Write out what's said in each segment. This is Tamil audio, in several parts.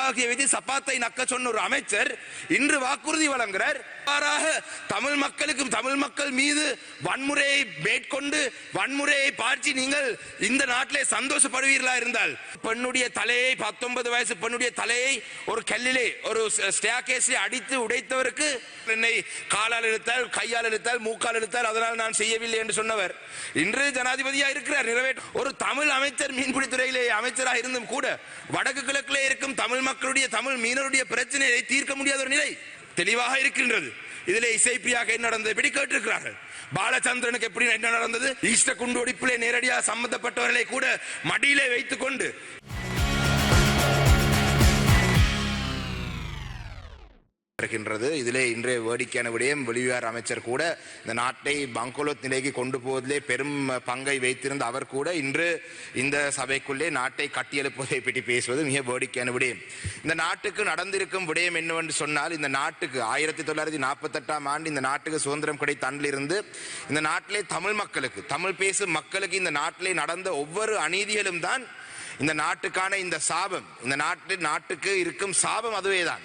துப்பாக்கியை வைத்து சப்பாத்தை நக்க சொன்ன ஒரு அமைச்சர் இன்று வாக்குறுதி வழங்குகிறார். தமிழ் மக்களுக்கும் தமிழ் மக்கள் மீது வன்முறையை மேற்கொண்டு வன்முறையை பார்த்து நீங்கள் இந்த நாட்டிலே சந்தோஷப்படுவீர்களா இருந்தால் பெண்ணுடைய தலையை 19 வயசு பெண்ணுடைய தலையை ஒரு கல்லிலே ஒரு ஸ்டேர்கேஸில் அடித்து உடைத்தவருக்கு என்னை காலால் இழுத்தால் கையால் இழுத்தால் மூக்கால் இழுத்தால் அதனால் நான் செய்யவில்லை என்று சொன்னவர் இன்று ஜனாதிபதியாக இருக்கிறார். ஒரு தமிழ் அமைச்சர் மீன்பிடித்துறையிலே அமைச்சராக இருந்தும் கூட வடக்கு கிழக்கிலே இருக்கும் தமிழ் மக்களுடைய தமிழ் மீனவருடைய பிரச்சனையை தீர்க்க முடியாத ஒரு நிலை தெளிவாக இருக்கின்றது. இதிலே இசைப்பிரியாக என்ன நடந்தது எப்படி கேட்டிருக்கிறார்கள். பாலச்சந்திரனுக்கு எப்படி என்ன நடந்தது? ஈஸ்டர் குண்டுவெடிப்பிலே நேரடியாக சம்பந்தப்பட்டவர்களை கூட மடியிலே வைத்துக் கொண்டு இருக்கின்றது. இதிலே இன்றைய வேடிக்கையான விடயம் வெளிவிவகார அமைச்சர் கூட இந்த நாட்டை பங்கோலோத் நிலைக்கு கொண்டு போவதிலே பெரும் பங்கை வைத்திருந்த அவர் கூட இன்று இந்த சபைக்குள்ளே நாட்டை கட்டியெழுப்புவதை பற்றி பேசுவது மிக வேடிக்கையான விடயம். இந்த நாட்டுக்கு நடந்திருக்கும் விடயம் என்னவென்று சொன்னால் இந்த நாட்டுக்கு 1948ஆம் ஆண்டு இந்த நாட்டுக்கு சுதந்திரம் கிடைத்த அன்றிலிருந்து இந்த நாட்டிலே தமிழ் மக்களுக்கு தமிழ் பேசும் மக்களுக்கு இந்த நாட்டிலே நடந்த ஒவ்வொரு அநீதிகளும் தான் இந்த நாட்டுக்கான இந்த சாபம். இந்த நாட்டுக்கு இருக்கும் சாபம் அதுவேதான்.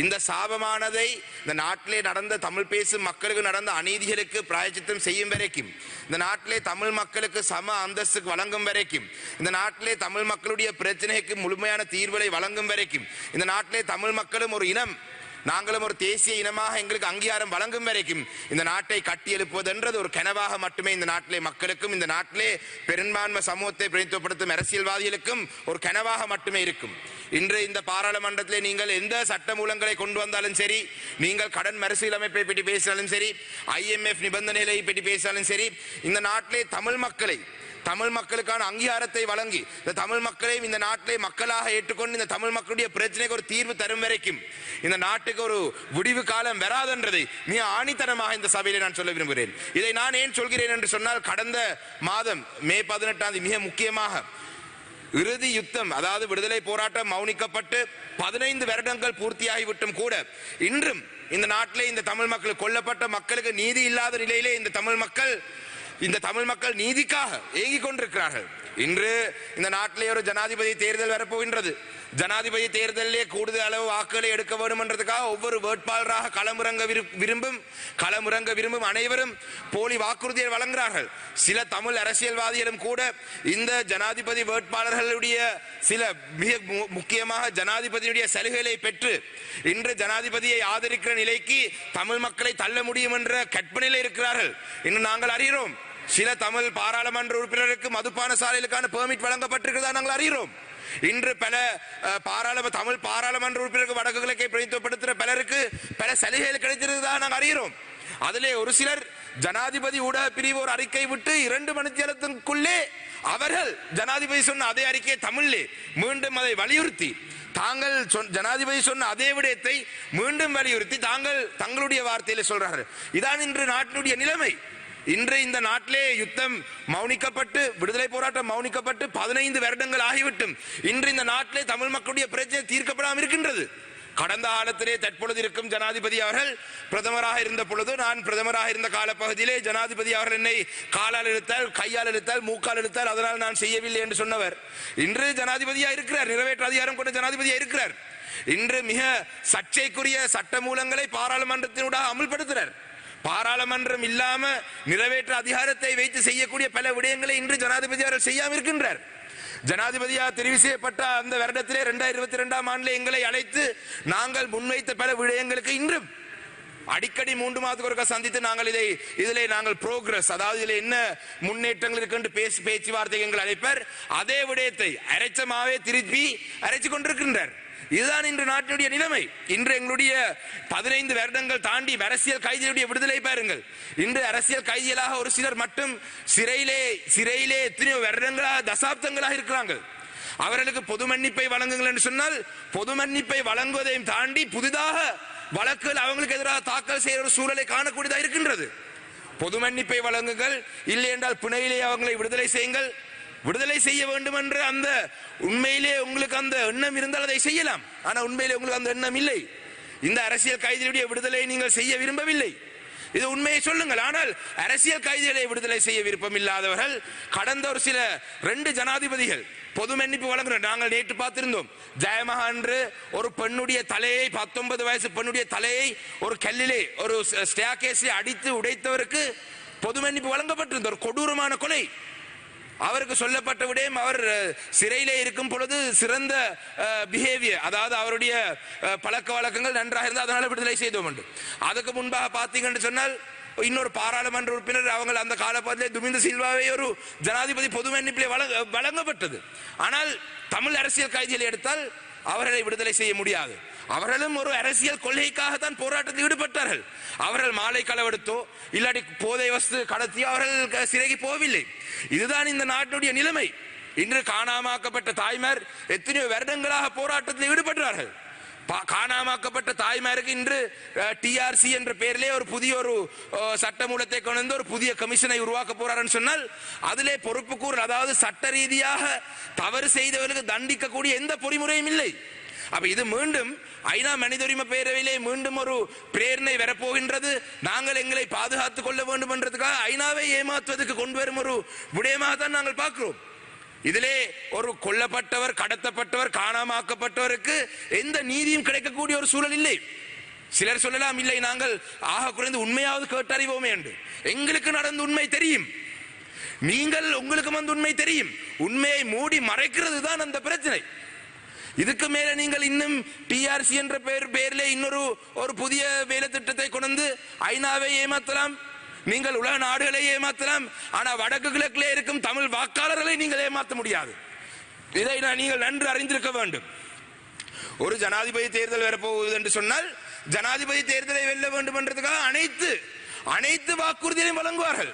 இந்த சாபமானதை இந்த நாட்டிலே நடந்த தமிழ் பேசும் மக்களுக்கு நடந்த அநீதிகளுக்கு பிராயச்சித்தம் செய்யும் வரைக்கும் இந்த நாட்டிலே தமிழ் மக்களுக்கு சம அந்தஸ்து வழங்கும் வரைக்கும் இந்த நாட்டிலே தமிழ் மக்களுடைய பிரச்சனைக்கு முழுமையான தீர்வுகளை வழங்கும் வரைக்கும் இந்த நாட்டிலே தமிழ் மக்களும் ஒரு இனம் நாங்களும் ஒரு தேசிய இனமாக எங்களுக்கு அங்கீகாரம் வழங்கும் வரைக்கும் இந்த நாட்டை கட்டி எழுப்புவதென்றது ஒரு கனவாக மட்டுமே இந்த நாட்டிலே மக்களுக்கும் இந்த நாட்டிலே பெரும்பான்மை சமூகத்தை பிரதிநிதித்துவப்படுத்தும் அரசியல்வாதிகளுக்கும் ஒரு கனவாக மட்டுமே இருக்கும். இன்று இந்த பாராளுமன்றத்திலே நீங்கள் எந்த சட்ட மூலங்களை கொண்டு வந்தாலும் சரி, நீங்கள் கடன் மறுசீலமைப்பை பற்றி பேசினாலும் சரி, IMF நிபந்தனைகளை பற்றி பேசினாலும் சரி, இந்த நாட்டிலே தமிழ் மக்களுக்கான அங்கீகாரத்தை வழங்கி இந்த தமிழ் மக்களையும் இந்த நாட்டிலே மக்களாக ஏற்றுக்கொண்டு இந்த தமிழ் மக்களுடைய பிரச்சனைக்கு ஒரு தீர்வு தரும் வரைக்கும் இந்த நாட்டுக்கு ஒரு விடிவு காலம் வராதென்றதை மிக ஆணித்தனமாக இந்த சபையிலே நான் சொல்ல விரும்புகிறேன். இதை நான் ஏன் சொல்கிறேன் என்று சொன்னால் கடந்த மாதம் மே 18ஆம் மிக முக்கியமாக இறுதி யுத்தம் அதாவது விடுதலை போராட்டம் மௌனிக்கப்பட்டு 15 வருடங்கள் பூர்த்தியாகிவிட்டும் கூட இன்றும் இந்த நாட்டிலே இந்த தமிழ் மக்கள் கொல்லப்பட்ட மக்களுக்கு நீதி இல்லாத நிலையிலே இந்த தமிழ் மக்கள் நீதிக்காக ஏங்கிக் கொண்டிருக்கிறார்கள். இன்று இந்த நாட்டிலே ஒரு ஜனாதிபதி தேர்தல் வரப்போகின்றது. ஜனாதிபதி தேர்தலிலே கூடுதல் அளவு வாக்குகளை எடுக்க வேண்டும் என்றதுக்காக ஒவ்வொரு வேட்பாளராக களமிறங்க விரும்பும் அனைவரும் போலி வாக்குறுதியை வழங்குகிறார்கள். சில தமிழ் அரசியல்வாதிகளும் கூட இந்த ஜனாதிபதி வேட்பாளர்களுடைய சில மிக முக்கியமாக ஜனாதிபதியுடைய சலுகைகளை பெற்று இன்று ஜனாதிபதியை ஆதரிக்கிற நிலைக்கு தமிழ் மக்களை தள்ள முடியும் என்ற கற்பனையில் இருக்கிறார்கள். இன்று நாங்கள் அறிகிறோம் சில தமிழ் பாராளுமன்ற உறுப்பினருக்கு மதுபான சாலைகளுக்கான பெர்மிட் வழங்கப்பட்டிருக்கிறதா நாங்கள் அறிகிறோம். இன்று பல தமிழ் பாராளுமன்ற உறுப்பினருக்கு வடக்கு கிழக்கை பிரதிநிதித்துவப்படுத்துகிற பலருக்கு பல சலுகைகள் கிடைத்திருக்கிறதா நாங்கள் அறிகிறோம். அதிலே ஒரு சிலர் ஜனாதிபதி ஊடக பிரிவு ஒரு அறிக்கை விட்டு 2 மணித்தியாலத்திற்குள்ளே அவர்கள் ஜனாதிபதி சொன்ன அதே அறிக்கையை தமிழிலே மீண்டும் அதை வலியுறுத்தி தாங்கள் ஜனாதிபதி சொன்ன அதே விடயத்தை மீண்டும் வலியுறுத்தி தங்களுடைய வார்த்தையில சொல்றார்கள். இதான் இன்று நாட்டினுடைய நிலைமை. இன்று இந்த நாட்டிலே யுத்தம் மௌனிக்கப்பட்டு விடுதலை போராட்டம் மௌனிக்கப்பட்டு 15 வருடங்கள் ஆகிவிட்டும் இன்று இந்த நாட்டிலே தமிழ் மக்களுடைய பிரச்சனை தீர்க்கப்படாமல் இருக்கின்றது. கடந்த காலத்திலே தற்பொழுது இருக்கும் ஜனாதிபதி அவர்கள் பிரதமராக இருந்த பொழுது நான் பிரதமராக இருந்த காலப்பகுதியிலே ஜனாதிபதி அவர்கள் என்னை காலால் இழுத்தால் கையால் இழுத்தால் மூக்கால் இழுத்தால் அதனால் நான் செய்யவில்லை என்று சொன்னவர் இன்று ஜனாதிபதியா இருக்கிறார். நிறைவேற்ற அதிகாரம் கொண்ட ஜனாதிபதியா இருக்கிறார். இன்று மிக சர்ச்சைக்குரிய சட்ட மூலங்களை பாராளுமன்றத்தினூடாக அமல்படுத்துகிறார். பாராளுமன்றம் இல்லாம நிறைவேற்ற அதிகாரத்தை வைத்து செய்யக்கூடிய பல விடயங்களை இன்று ஜனாதிபதி அவர்கள் செய்யாமல் இருக்கின்றார். ஜனாதிபதியாக தெரிவு செய்யப்பட்ட அந்த வருடத்திலே 2022ஆம் ஆண்டிலே எங்களை அழைத்து நாங்கள் முன்வைத்த பல விடயங்களுக்கு இன்றும் அடிக்கடி 3 மாதத்துக்கு ஒருக்கா சந்தித்து நாங்கள் இதிலே நாங்கள் ப்ரோக்ரஸ் அதாவது இதில் என்ன முன்னேற்றங்கள் இருக்கு பேச்சுவார்த்தை எங்கள் அழைப்பர் அதே விடயத்தை அரைச்சமாவே திருப்பி அரைச்சு கொண்டிருக்கின்றார். இதுதான் இன்று நாட்டினுடைய நிலைமை. இன்று எங்களுடைய 15 வருடங்கள் தாண்டி அரசியல் கைதிகளுடைய விடுதலை பாருங்கள். இன்று அரசியல் கைதிகளாக ஒரு சிலர் மட்டும் சிறையிலே எத்தனையோ வருடங்களாக தசாப்தங்களாக இருக்கிறார்கள். அவர்களுக்கு பொது மன்னிப்பை வழங்குங்கள் என்று சொன்னால் பொது மன்னிப்பை வழங்குவதையும் தாண்டி புதிதாக வழக்குகள் அவங்களுக்கு எதிராக தாக்கல் செய்கிற ஒரு சூழலை காணக்கூடியதாக இருக்கின்றது. பொது மன்னிப்பை வழங்குங்கள், இல்லை என்றால் பிணையிலே அவங்களை விடுதலை செய்யுங்கள். விடுதலை செய்ய வேண்டும் என்று அந்த உண்மையிலே உங்களுக்கு அந்த எண்ணம் இருந்தால் அதை செய்யலாம். ஆனா உண்மையிலே உங்களுக்கு அந்த எண்ணம் இல்லை. இந்த அரசியல் கைதிகளுடைய விடுதலை நீங்கள் செய்ய விரும்பவில்லை. இது உண்மையை சொல்லுங்கள். ஆனால் அரசியல் கைதிகளை விடுதலை செய்ய விருப்பம் இல்லாதவர்கள் கடந்த ஒரு சில 2 ஜனாதிபதிகள் பொது மன்னிப்பு வழங்குறோம். நாங்கள் நேற்று பார்த்திருந்தோம், ஜெயமகா என்று ஒரு பெண்ணுடைய தலையை, 19 வயசு பெண்ணுடைய தலையை ஒரு கல்லிலே, ஒரு ஸ்டேர்கேஸிலே அடித்து உடைத்தவருக்கு பொது மன்னிப்பு வழங்கப்பட்டிருந்த ஒரு கொடூரமான கொலை. அவருக்கு சொல்லப்பட்ட விடயம், அவர் சிறையிலே இருக்கும் பொழுது சிறந்த பிஹேவியர், அதாவது அவருடைய பழக்க வழக்கங்கள் நன்றாக இருந்தால் அதனால விடுதலை செய்தோம் என்று. அதுக்கு முன்பாக பார்த்தீங்கன்னு சொன்னால் இன்னொரு பாராளுமன்ற உறுப்பினர் அவங்க அந்த காலப்பகுதியிலே துமிந்த சில்வாவை ஒரு ஜனாதிபதி பொது மன்னிப்பிலே வழங்கப்பட்டது. ஆனால் தமிழ் அரசியல் கைதிகளை எடுத்தால் அவர்களை விடுதலை செய்ய முடியாது. அவர்களும் ஒரு அரசியல் கொள்கைக்காகத்தான் போராட்டத்தில் ஈடுபட்டார்கள். அவர்கள் மாலை களவெடுத்தோ இல்லாட்டி போதை வஸ்து கடத்தியோ அவர்கள் சிறைக்கு போகவில்லை. இதுதான் இந்த நாட்டினுடைய நிலைமை. இன்று காணாமாக்கப்பட்ட தாய்மார் எத்தனையோ வருடங்களாக போராட்டத்தில் ஈடுபட்டார்கள். காணாமாக்கப்பட்ட தாய்மாருக்கு இன்று டிஆர்சி என்ற பெயரிலே ஒரு புதிய ஒரு சட்டமூலத்தை கொண்டு வந்து ஒரு புதிய கமிஷனை உருவாக்க போறாருன்னு சொன்னால் அதிலே பொறுப்பு கூறு, அதாவது சட்ட ரீதியாக தவறு செய்தவர்களுக்கு தண்டிக்கக்கூடிய எந்த பொறிமுறையும் இல்லை. அப்ப இது மீண்டும் ஐநா மனித உரிமை பேரவையிலே மீண்டும் ஒரு பிரேரணை வரப்போகின்றது. நாங்கள் எங்களை பாதுகாத்துக் கொள்ள வேண்டும் என்றதுக்காக ஐநாவை ஏமாற்றுவதற்கு கொண்டு வரும் ஒரு விடயமாக தான் நாங்கள் பார்க்கிறோம். இதிலே ஒரு கொல்லப்பட்டவர், கடத்தப்பட்டவர், காணாமாக்கப்பட்டவருக்கு எந்த நீதியும் கிடைக்கக்கூடிய ஒரு சூழல் இல்லை. சிலர் சொல்லலாம், இல்லை நாங்கள் ஆக குறைந்து உண்மையாவது கேட்டறிவோமே என்று. எங்களுக்கு நடந்த உண்மை தெரியும், நீங்கள் உங்களுக்கு வந்து உண்மை தெரியும். உண்மையை மூடி மறைக்கிறது தான் அந்த பிரச்சனை. இதுக்கு மேல நீங்கள் இன்னும் டிஆர்சி என்ற பெயரிலே இன்னொரு ஒரு புதிய வேலை திட்டத்தை கொண்டு ஐநாவை ஏமாத்தலாம், நீங்கள் உலக நாடுகளை ஏமாத்தலாம். ஆனா வடக்கு கிழக்கிலே இருக்கும் தமிழ் வாக்காளர்களை நீங்கள் ஏமாற்ற முடியாது. இதை நீங்கள் நன்கு அறிந்திருக்க வேண்டும். ஒரு ஜனாதிபதி தேர்தல் வரப்போகுது என்று சொன்னால் ஜனாதிபதி தேர்தலை வெல்ல வேண்டும் என்றதுக்காக அனைத்து வாக்குறுதிகளையும் வழங்குவார்கள்.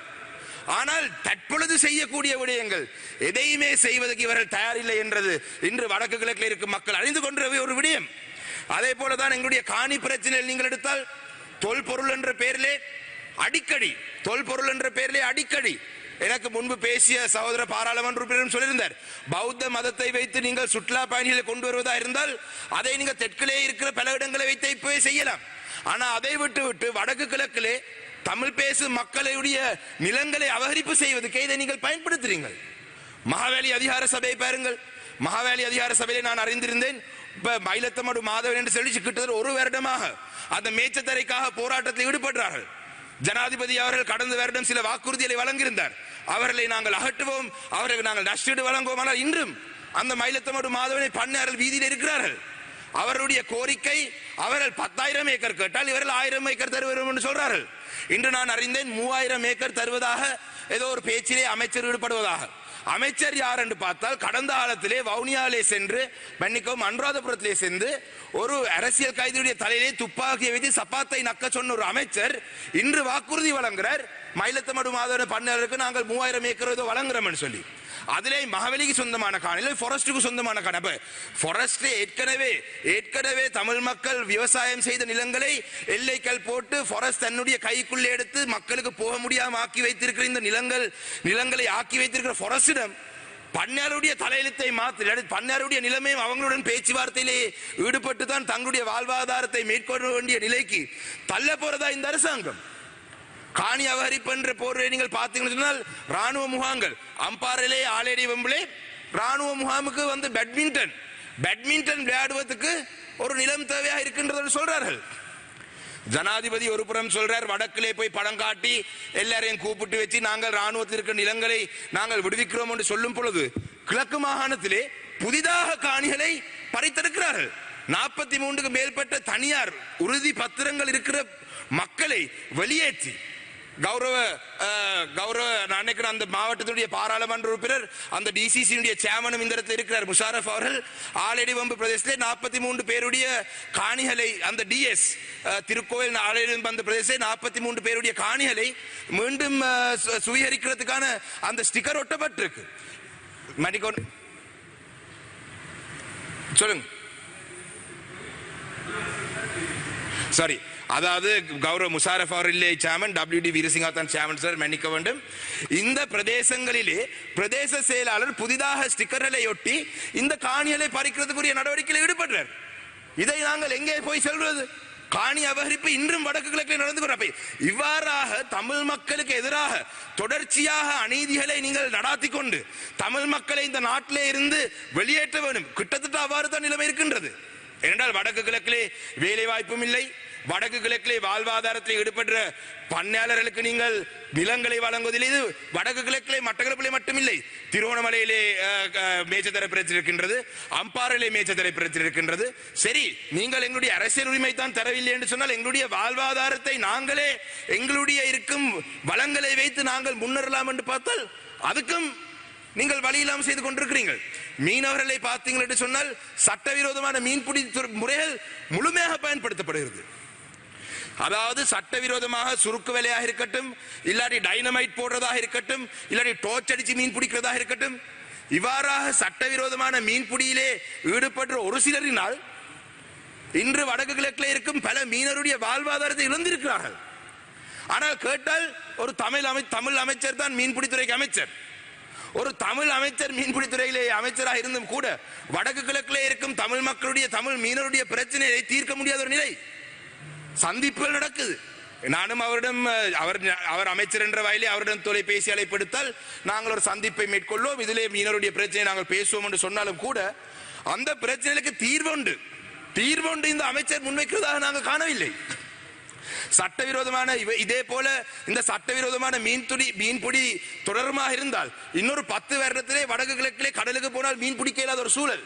ஆனால் தற்பொழுது செய்யக்கூடிய விடயங்கள் எதையுமே செய்வதற்கு இவர்கள் தயாரில்லை என்றது இன்று வடக்கு கிழக்கில் இருக்கும் மக்கள் அறிந்து கொண்ட ஒரு விடயம். அதே போலதான் எங்களுடைய காணி பிரச்சனையில் நீங்கள் எடுத்தால் தொல்பொருள் என்ற பெயரிலே அடிக்கடி எனக்கு முன்பு பேசிய சகோதர பாராளுமன்ற உறுப்பினர் சொல்லியிருந்தார், பௌத்த மதத்தை வைத்து நீங்கள் சுற்றுலா பயணிகளை கொண்டு வருவதா இருந்தால் அதை நீங்கள் தெற்கிலே இருக்கிற பல இடங்களை வைத்து இப்பவே செய்யலாம். ஆனா அதை விட்டு வடக்கு கிழக்கிலே தமிழ் பேசும் மக்களுடைய நிலங்களை அபகரிப்பு செய்வதற்கு இதை நீங்கள் பயன்படுத்துறீங்கள். மகாவேலி அதிகார சபையை பாருங்கள். மகாவேலி அதிகார சபையை நான் அறிந்திருந்தேன். இப்ப மயிலத்தமடு மாதவன் என்று சொல்லி கிட்டத்தட்ட ஒரு வருடமாக அந்த மேச்சத்தரைக்காக போராட்டத்தில் ஈடுபடுறார்கள். ஜனாதிபதி அவர்கள் கடந்த வருடம் சில வாக்குறுதிகளை வழங்கியிருந்தார். அவர்களை நாங்கள் அகற்றுவோம், அவர்களுக்கு நாங்கள் நஷ்டீடு வழங்குவோம். ஆனால் இன்றும் அந்த மயிலத்தமடு மாதவனை பண்ணார்கள் வீதியில் இருக்கிறார்கள். அவருடைய கோரிக்கை, அவர்கள் 10,000 ஏக்கர் கேட்டால் இவர்கள் 1000 ஏக்கர் தருவோம் என்று சொல்றார்கள். இன்று நான் அறிந்தேன் 3000 ஏக்கர் தருவதாக ஏதோ ஒரு பேச்சிலே அமைச்சர் ஈடுபடுவதாக. அமைச்சர் யார் என்று பார்த்தால் கடந்த காலத்திலே வவுனியாவிலே சென்று மன்னிக்கவும் அனுராதபுரத்திலே சென்று ஒரு அரசியல் கைதியுடைய தலையிலே துப்பாக்கியை வைத்து சப்பாத்தை நக்க சொன்ன ஒரு அமைச்சர் இன்று வாக்குறுதி வழங்குகிறார், மயிலத்தமடு மாதவன பண்ணருக்கு நாங்கள் 3000 ஏக்கர் ஏதோ வழங்குறோம் சொல்லி. அதிலே மகவெளிக்கு சொந்தமான காணி, ஃபாரஸ்டுக்கு சொந்தமான காணி. அப்ப ஃபாரஸ்ட் ஏற்கனவே தமிழ் மக்கள் விவசாயம் செய்த நிலங்களை எல்லைக்கல் போட்டு ஃபாரஸ்ட் தன்னுடைய கைக்குள்ளே எடுத்து மக்களுக்கு போக முடியாம ஆக்கி வைத்திருக்கிற இந்த நிலங்களை ஆக்கி வைத்திருக்கிற ஃபாரஸ்டிடம் பண்ணையாருடைய தலையெழுத்தை மாற்றி பண்ணையாருடைய நிலைமையும் அவங்களுடன் பேச்சுவார்த்தையிலே ஈடுபட்டு தான் தங்களுடைய வாழ்வாதாரத்தை மேற்கொள்ள வேண்டிய நிலைக்கு தள்ள போறதா இந்த அரசாங்கம். காணி அபகரிப்பு என்ற போர்வை நீங்கள் பார்த்தீங்கன்னு சொன்னால் ராணுவ முகாம்கள் அம்பாரிலே ஆலேடி வெம்பிலே ராணுவ முகாமுக்கு வந்து பேட்மிண்டன் விளையாடுவதற்கு ஒரு நிலம் தேவையாக இருக்கின்றது சொல்றார்கள். ஜனாதிபதி ஒரு புறம் சொல்றார், வடக்கிலே போய் படம் காட்டி எல்லாரையும் கூப்பிட்டு வச்சு நாங்கள் ராணுவத்தில் இருக்கிற நிலங்களை நாங்கள் விடுவிக்கிறோம் என்று சொல்லும் பொழுது கிழக்கு மாகாணத்திலே புதிதாக காணிகளை பறித்தெடுக்கிறார்கள். 43க்கு மேற்பட்ட தனியார் உறுதி பத்திரங்கள் இருக்கிற மக்களை வெளியேற்றி கௌரவ நான் நினைக்கிறேன் அந்த மாவட்டத்துடைய பாராளுமன்ற உறுப்பினர் அந்த டிசிசியுடைய சேர்மனும் இந்த இடத்துல இருக்கிறார் முஷாரப் அவர்கள். ஆலேடி வம்பு பிரதேசத்திலே 43 பேருடைய காணிகளை அந்த டிஎஸ் திருக்கோவில் ஆலேடி வம்பு பிரதேசத்திலே 43 பேருடைய காணிகளை மீண்டும் சுவீகரிக்கிறதுக்கான அந்த ஸ்டிக்கர் ஒட்டப்பட்டிருக்கு. மணிக்கொண்டு சொல்லுங்க. சாரி, அதாவது கௌரவ முஷாரப் அவர்களே சேர்மன், WD வீரசிங்காத்தான் சேர்மன் சார் மன்னிக்க வேண்டும். இந்த பிரதேசங்களிலே பிரதேச செயலாளர் புதிதாக ஸ்டிக்கர்களை ஒட்டி இந்த காணிகளை பறிக்கிறதுக்குரிய நடவடிக்கையில் ஈடுபடுறார். இதை நாங்கள் எங்கே போய் சொல்றது? காணி அபகரிப்பு இன்றும் வடக்கு கிழக்கில் நடந்து கொண்டு இவ்வாறாக தமிழ் மக்களுக்கு எதிராக தொடர்ச்சியாக அநீதிகளை நீங்கள் நடாத்தி கொண்டு தமிழ் மக்களை இந்த நாட்டிலே இருந்து வெளியேற்ற வேண்டும். கிட்டத்தட்ட அவ்வாறு தான் நிலைமை இருக்கின்றது. ஏனென்றால் வடக்கு கிழக்கிலே வேலை வாய்ப்பும் இல்லை, வடக்கு கிழக்கிலே வாழ்வாதாரத்தில் ஈடுபடுற பண்ணையாளர்களுக்கு நீங்கள் நிலங்களை வழங்குவதில் இது வடக்கு கிழக்கிலே மட்டக்களப்பிலே மட்டுமில்லை, திருவோணமலையிலே மேய்ச்சத்தர பிரச்சனை இருக்கின்றது, அம்பாறையிலே மேய்ச்சத்தர பிரச்சனை இருக்கின்றது. சரி, நீங்கள் எங்களுடைய அரசியல் உரிமை தான் தரவில்லை என்று சொன்னால் எங்களுடைய வாழ்வாதாரத்தை நாங்களே எங்களுடைய இருக்கும் வளங்களை வைத்து நாங்கள் முன்னேறலாம் என்று பார்த்தால் அதுக்கும் நீங்கள் வழி இல்லாமல் செய்து கொண்டிருக்கிறீர்கள். மீனவர்களை பார்த்தீங்கள் என்று சொன்னால் சட்டவிரோதமான மீன்பிடி முறைகள் முழுமையாக பயன்படுத்தப்படுகிறது. அதாவது சட்டவிரோதமாக சுருக்கு வேலையாக இருக்கட்டும், இல்லாட்டி டைனமைட் போடுறதாக இருக்கட்டும், இல்லாட்டி டோர்ச் அடிச்சு மீன் பிடிக்கிறதாக இருக்கட்டும், இவ்வாறாக சட்டவிரோதமான மீன்பிடியிலே ஈடுபடுற ஒரு சிலரினால் இன்று வடக்கு கிழக்கில் இருக்கும் பல மீனவருடைய வாழ்வாதாரத்தை இழந்திருக்கிறார்கள். ஆனால் கேட்டால் ஒரு தமிழ் அமைச்சர் தான் மீன்பிடித்துறைக்கு அமைச்சர். ஒரு தமிழ் அமைச்சர் மீன்பிடித்துறையிலே அமைச்சராக இருந்தும் கூட வடக்கு கிழக்கிலே இருக்கும் தமிழ் மக்களுடைய தமிழ் மீனவருடைய பிரச்சனையை தீர்க்க முடியாத ஒரு நிலை. சந்திப்புகள் நடக்குது. நானும் அவரிடம் அவர் அமைச்சர் என்ற வகையிலே அவரிடம் தொலைபேசி அழைப்படுத்தால் நாங்கள் ஒரு சந்திப்பை மேற்கொள்வோம், இதிலே மீனவருடைய பிரச்சனையை நாங்கள் பேசுவோம் என்று சொன்னாலும் கூட அந்த பிரச்சனைகளுக்கு தீர்வுண்டு இந்த அமைச்சர் முன்வைக்கிறதாக நாங்கள் காணவில்லை. சட்டவிரோதமான இதே போல இந்த சட்டவிரோதமான மீன்பிடி தொடர்மாக இருந்தால் இன்னொரு 10 வருடத்திலே வடக்கு கிழக்கிலே கடலுக்கு போனால் மீன் பிடிக்க இல்லாத ஒரு சூழல்.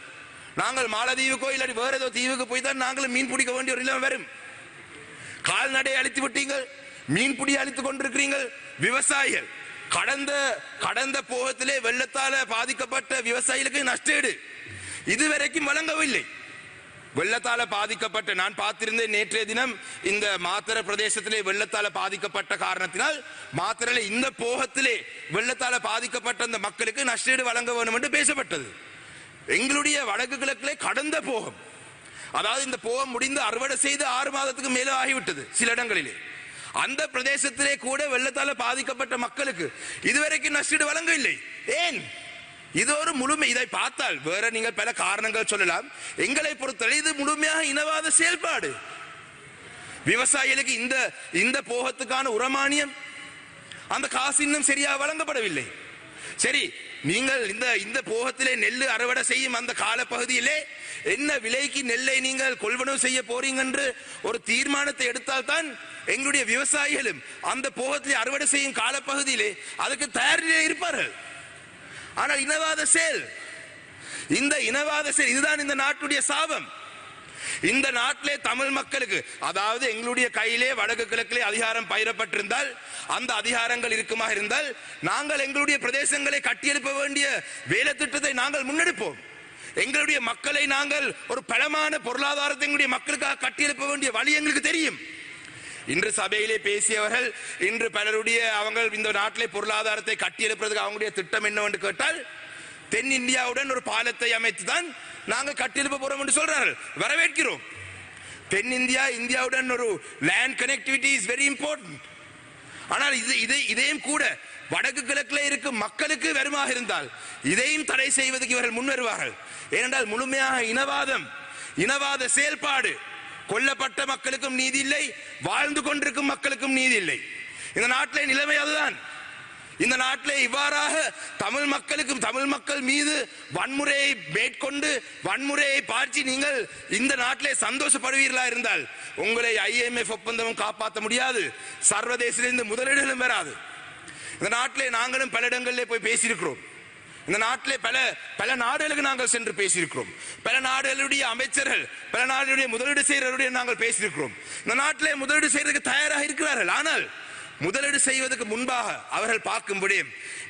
நாங்கள் மாலதீவுக்கோ இல்லாட்டி வேற ஏதோ தீவுக்கு போய் தான் நாங்களும் மீன் பிடிக்க வேண்டிய ஒரு நிலைமை வரும். கால்நடை அழித்து விட்டீங்கள், மீன்பிடி அழித்துக் கொண்டிருக்கிறீர்கள். விவசாயிகள் கடந்த போகத்திலே வெள்ளத்தால பாதிக்கப்பட்ட விவசாயிகளுக்கு நஷ்டஈடு இதுவரைக்கும் வழங்கவில்லை. வெள்ளத்தால பாதிக்கப்பட்ட நான் பார்த்திருந்தேன் நேற்றைய தினம் இந்த மாத்தர பிரதேசத்திலே வெள்ளத்தால பாதிக்கப்பட்ட காரணத்தினால் மாத்தரையில இந்த போகத்திலே வெள்ளத்தால பாதிக்கப்பட்ட அந்த மக்களுக்கு நஷ்டஈடு வழங்க வேண்டும் என்று பேசப்பட்டது. எங்களுடைய வடக்கு கிழக்கிலே கடந்த போகம், அதாவது இந்த போகம் முடிந்து அறுவடை செய்து 6 மாதத்துக்கு மேலே ஆகிவிட்டது சில இடங்களிலே. அந்த பிரதேசத்திலே கூட வெள்ளத்தால பாதிக்கப்பட்ட மக்களுக்கு இதுவரைக்கும் நஷ்டஈடு வழங்கவில்லை. ஏன்? இது ஒரு முழுமை. இதை பார்த்தால் வேற நீங்கள் பல காரணங்கள் சொல்லலாம். எங்களை பொறுத்தவரை இது முழுமையாக இனவாத செயல்பாடு. விவசாயிகளுக்கு இந்த போகத்துக்கான உரமானியம் அந்த காசு இன்னும் சரியாக வழங்கப்படவில்லை. சரி, நீங்கள் இந்த போகத்திலே நெல் அறுவடை செய்யும் அந்த காலப்பகுதியிலே என்ன விலைக்கு நெல்லை நீங்கள் கொள்வனவு செய்ய போறீங்க என்று ஒரு தீர்மானத்தை எடுத்தால் தான் எங்களுடைய விவசாயிகளும் அந்த போகத்திலே அறுவடை செய்யும் காலப்பகுதியிலே அதுக்கு தயாரிலே இருப்பார்கள். ஆனால் இனவாத செயல், இந்த இனவாத செயல் இதுதான் இந்த நாட்டுடைய சாபம். இந்த நாட்டிலே தமிழ் மக்களுக்கு, அதாவது எங்களுடைய கையிலே வடக்கு கிழக்கிலே அதிகாரம் பயிரப்பட்டிருந்தால் அந்த அதிகாரங்கள் இருக்குமாக இருந்தால் நாங்கள் எங்களுடைய பிரதேசங்களை கட்டியெழுப்ப வேண்டிய வேலை திட்டத்தை நாங்கள் முன்னெடுப்போம். எங்களுடைய மக்களை நாங்கள் ஒரு பலமான பொருளாதாரத்தை எங்களுடைய மக்களுக்காக கட்டியெழுப்ப வேண்டிய வழி எங்களுக்கு தெரியும். இன்று சபையிலே பேசியவர்கள் இன்று பலருடைய இந்த நாட்டிலே பொருளாதாரத்தை கட்டியெழுப்புறதுக்கு அவங்களுடைய திட்டம் என்னவென்று கேட்டால் தென்னிந்தியாவுடன் ஒரு பாலத்தை அமைத்துதான் நாங்கள் கட்டியெழுப்ப போறோம் என்று சொல்றார்கள். வரவேற்கிறோம். இந்தியாவுடன் ஒரு land connectivity is very important. ஆனால் இதையும் கூட வடக்கு கிழக்கில் இருக்கும் மக்களுக்கு வருமாக இருந்தால் இதையும் தடை செய்வதற்கு இவர்கள் முன் வருவார்கள். ஏனென்றால் முழுமையாக இனவாத செயல்பாடு. கொல்லப்பட்ட மக்களுக்கும் நீதி இல்லை, வாழ்ந்து கொண்டிருக்கும் மக்களுக்கும் நீதி இல்லை. இந்த நாட்டிலே நிலைமை அதுதான். இந்த நாட்டிலே இவ்வாறாக தமிழ் மக்கள் மீது வன்முறையை மேற்கொண்டு வன்முறையை பாய்ச்சி நீங்கள் இந்த நாட்டிலே சந்தோஷப்படுவீர்களா இருந்தால் உங்களை IMF ஒப்பந்தமும் காப்பாற்ற முடியாது, சர்வதேசத்திலிருந்து முதலீடுகளும் வராது. இந்த நாட்டிலே நாங்களும் பல இடங்களிலே போய் பேசியிருக்கிறோம். இந்த நாட்டிலே பல நாடுகளுக்கு நாங்கள் சென்று பேசியிருக்கிறோம். பல நாடுகளுடைய அமைச்சர்கள், பல நாடுகளுடைய முதலீடு செய்கிறவருடைய நாங்கள் பேசியிருக்கிறோம். இந்த நாட்டிலே முதலீடு செய்வதற்கு தயாராக இருக்கிறார்கள். ஆனால் முதலீடு செய்வதற்கு முன்பாக அவர்கள் பார்க்கும்படி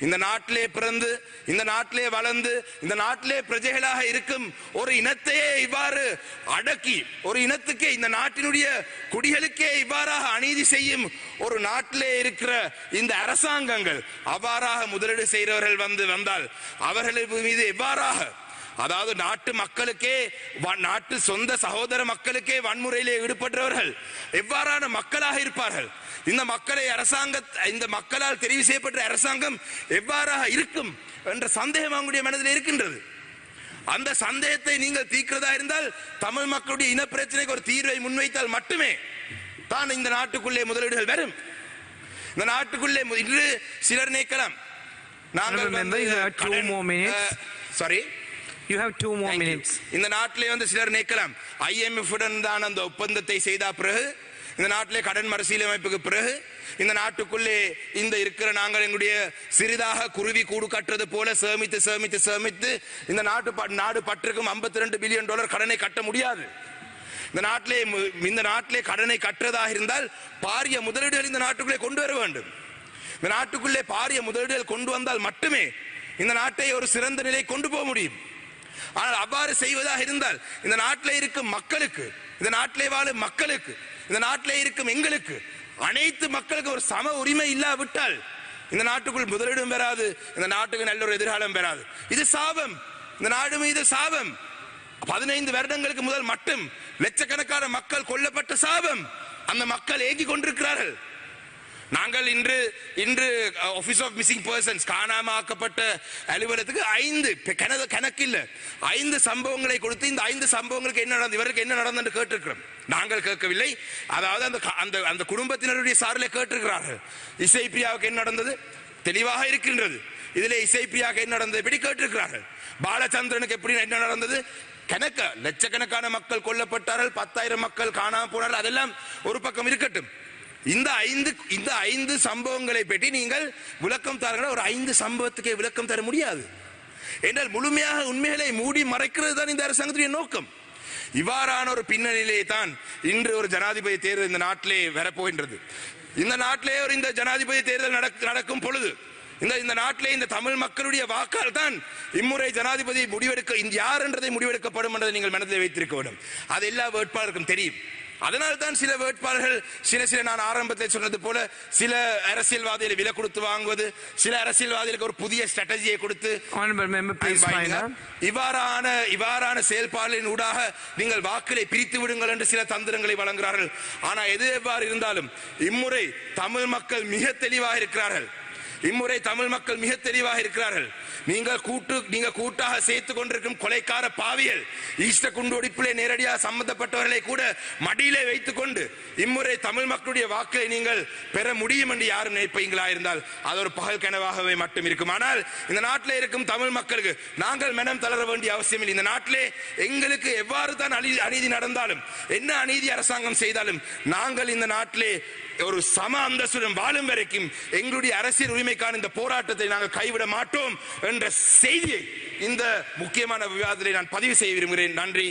இந்த நாட்டிலே பிறந்து இந்த நாட்டிலே வளர்ந்து இந்த நாட்டிலே பிரஜைகளாக இருக்கும் ஒரு இனத்தையே இவ்வாறு அடக்கி ஒரு இனத்துக்கே இந்த நாட்டினுடைய குடிகளுக்கே இவ்வாறாக அநீதி செய்யும் ஒரு நாட்டிலே இருக்கிற இந்த அரசாங்கங்கள் அவ்வாறாக முதலீடு செய்கிறவர்கள் வந்தால் அவர்கள் மீது எவ்வாறாக, அதாவது நாட்டு மக்களுக்கே நாட்டு சொந்த சகோதர மக்களுக்கே வன்முறையிலே ஈடுபட்டவர்கள் எவ்வாறான மக்களாக இருப்பார்கள்? இந்த மக்களால் தெரிவு செய்யப்பட்ட அரசாங்கம் எவ்வாறாக இருக்கும் என்ற சந்தேகம் அவங்களுடைய மனதில் இருக்கின்றது. அந்த சந்தேகத்தை நீங்கள் தீர்க்கிறதா இருந்தால் தமிழ் மக்களுடைய இன பிரச்சனைக்கு ஒரு தீர்வை முன்வைத்தால் மட்டுமே தான் இந்த நாட்டுக்குள்ளே முதலீடுகள் வரும். இந்த நாட்டுக்குள்ளே இன்று சிலர் நினைக்கலாம் நாங்கள் sorry You have 2 more minutes. இந்த நாட்டிலே வந்து சிலர் நினைக்கலாம் IMF உடன் தான் அந்த ஒப்பந்தத்தை செய்த பிறகு இந்த நாட்டிலே கடன் மறுசீலமைப்புக்கு பிறகு இந்த நாட்டுக்குள்ளே இந்த இருக்கிற நாங்கள் எங்களுடைய சிறிதாக குருவி கூடு கட்டுறது போல சேமித்து சேமித்து சேமித்து இந்த நாடு பற்றுக்கும் $52 பில்லியன் கடனை கட்ட முடியாது. இந்த நாட்டிலே கடனை கட்டுறதாக இருந்தால் பாரிய முதலீடுகள் இந்த நாட்டுக்குள்ளே கொண்டு வர வேண்டும். இந்த நாட்டுக்குள்ளே பாரிய முதலீடுகள் கொண்டு வந்தால் மட்டுமே இந்த நாட்டை ஒரு சிறந்த நிலை கொண்டு போக முடியும். ஆனால் அவ்வாறு செய்வதாக இருந்தால் இந்த நாட்டில் இருக்கும் மக்களுக்கு, இந்த நாட்டிலே வாழும் மக்களுக்கு, இந்த நாட்டிலே இருக்கும் எங்களுக்கு அனைத்து மக்களுக்கு ஒரு சம உரிமை இல்லாவிட்டால் இந்த நாட்டுக்குள் முதலீடும் பெறாது, இந்த நாட்டுக்கு நல்ல ஒரு எதிர்காலம் பெறாது. இது சாபம், இந்த நாடு மீது சாபம். 15 வருடங்களுக்கு முதல் மட்டும் லட்சக்கணக்கான மக்கள் கொல்லப்பட்ட சாபம். அந்த மக்கள் ஏங்கி கொண்டிருக்கிறார்கள். நாங்கள் இன்று ஆபீஸ் ஆஃப் மிஸ்ஸிங் பர்சன்ஸ் காணாமாக்கப்பட்ட அலுவலகத்துக்கு 5 கணக்கில்ல 5 சம்பவங்களை கொடுத்து இந்த 5 சம்பவங்களுக்கு என்ன நடந்தது, இவருக்கு என்ன நடந்தது என்று கேட்டிருக்கிறோம். நாங்கள் கேட்கவில்லை. அதாவது அந்த குடும்பத்தினருடைய சார்பில் கேட்டிருக்கிறார்கள். இசைப்பிரியாவுக்கு என்ன நடந்தது தெளிவாக இருக்கின்றது. இதிலே இசைப்பிரியாவுக்கு என்ன நடந்தது எப்படி கேட்டிருக்கிறார்கள். பாலச்சந்திரனுக்கு எப்படி என்ன நடந்தது லட்சக்கணக்கான மக்கள் கொல்லப்பட்டார்கள், 10,000 மக்கள் காணாமல் போனார்கள். அதெல்லாம் ஒரு பக்கம் இருக்கட்டும். இந்த 5 சம்பவங்களை பற்றி நீங்கள் விளக்கம் தாருங்கள். ஒரு 5 சம்பவத்துக்கே விளக்கம் தர முடியாது என்றால் முழுமையாக உண்மைகளை மூடி மறைக்கிறது தான் இந்த அரசாங்கத்துடைய நோக்கம். இவ்வாறான ஒரு பின்னணியிலே தான் இன்று ஒரு ஜனாதிபதி தேர்தல் இந்த நாட்டிலே வரப்போகின்றது. இந்த நாட்டிலே ஒரு இந்த ஜனாதிபதி தேர்தல் நடக்கும் பொழுது இந்த நாட்டிலே இந்த தமிழ் மக்களுடைய வாக்கால் தான் இம்முறை ஜனாதிபதி யார் என்றதை முடிவெடுக்கப்படும் என்றதை நீங்கள் மனதில் வைத்திருக்க வேண்டும். அது எல்லா வேட்பாளருக்கும் தெரியும். அதனால் தான் சில வேட்பாளர்கள் சில நான் ஆரம்பத்தில் சொன்னது போல சில அரசியல்வாதிகளை விலை கொடுத்து வாங்குவது, சில அரசியல்வாதிகளுக்கு ஒரு புதிய ஸ்ட்ராட்டஜியை கொடுத்து இவ்வாறான செயல்பாடுகளின் ஊடாக நீங்கள் வாக்களை பிரித்து விடுங்கள் என்று சில தந்திரங்களை வழங்குகிறார்கள். ஆனால் எது எவ்வாறு இருந்தாலும் இம்முறை தமிழ் மக்கள் மிக தெளிவாக இருக்கிறார்கள். நீங்கள் கூட்டாக சேர்த்துக் கொண்டிருக்கும் கொலைக்கார பாவியல் ஈஸ்டர் குண்டுவெடிப்பிலே நேரடியாக சம்பந்தப்பட்டவர்களை கூட மடியிலே வைத்துக் கொண்டு இம்முறை தமிழ் மக்களுடைய வாக்களை நீங்கள் பெற முடியும் என்று யாரும் நினைப்பீங்களா இருந்தால் அது ஒரு பகல் கனவாகவே மட்டும் இருக்கும். ஆனால் இந்த நாட்டிலே இருக்கும் தமிழ் மக்களுக்கு நாங்கள் மனம் தளர வேண்டிய அவசியம் இல்லை. இந்த நாட்டிலே எங்களுக்கு எவ்வாறு தான் அநீதி நடந்தாலும், என்ன அநீதி அரசாங்கம் செய்தாலும், நாங்கள் இந்த நாட்டிலே ஒரு சம அந்தஸ்துடன் வாழும் வரைக்கும் எங்களுடைய அரசியல் உரிமைக்கான இந்த போராட்டத்தை நாங்கள் கைவிட மாட்டோம் என்ற செய்தியை இந்த முக்கியமான விவாதத்தை நான் பதிவு செய்ய விரும்புகிறேன். நன்றி.